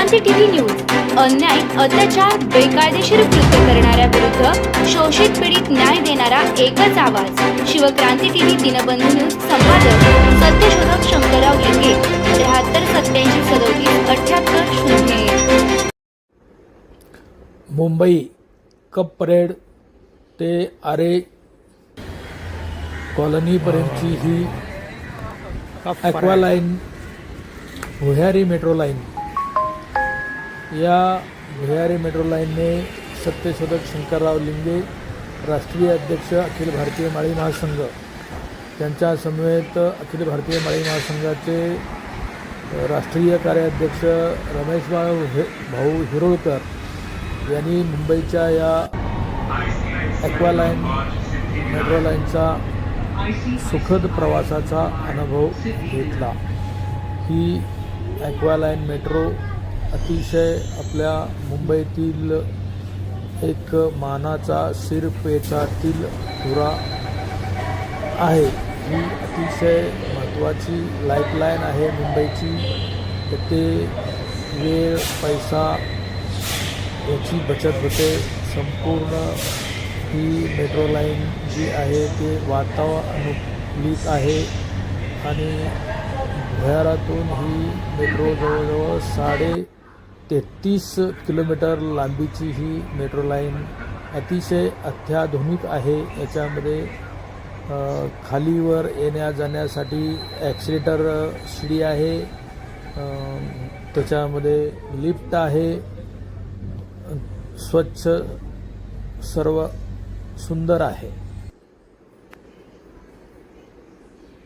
Shivkranti TV news अन्याय, अत्याचार, बेकायदेशीर कृत्य करणाऱ्या विरुद्ध शोषित पीडित न्याय देणारा एकच आवाज. Shivkranti TV Dinbandhu news. संपादक सत्यशोधक शंकरराव लिंगे. 73 87 37 78 मुंबई कप परेड ते आरे कॉलनीपर्यंतची ही ॲक्वालाईन भुयारी मेट्रो लाईन. या भुयारी मेट्रो लाईनने सत्यशोधक शंकरराव लिंगे, राष्ट्रीय अध्यक्ष अखिल भारतीय माळी महासंघ, त्यांच्या समवेत अखिल भारतीय माळी महासंघाचे राष्ट्रीय कार्याध्यक्ष रमेश भाऊ हिरोळकर यांनी मुंबईच्या या ॲक्वालाईन मेट्रो लाईनचा सुखद प्रवासाचा अनुभव घेतला. ही ॲक्वालाईन मेट्रो अतिशय आपल्या मुंबईतील एक मानाचा शिरपेचातील तुरा आहे. ही अतिशय महत्त्वाची लाईफलाईन आहे मुंबईची. ते वेळ, पैसा याची बचत होते. संपूर्ण ही मेट्रो लाईन जी आहे ते वातानुकूलित आहे आणि भुयारातून ही मेट्रो जवळजवळ 33.5 किलोमीटर लांबीची ही मेट्रो लाईन अतिशय अत्याधुनिक आहे. याच्यामध्ये खालीवर येण्या जाण्यासाठी ॲक्सिलेटर शिडी आहे, त्याच्यामध्ये लिफ्ट आहे. स्वच्छ, सर्व सुंदर आहे.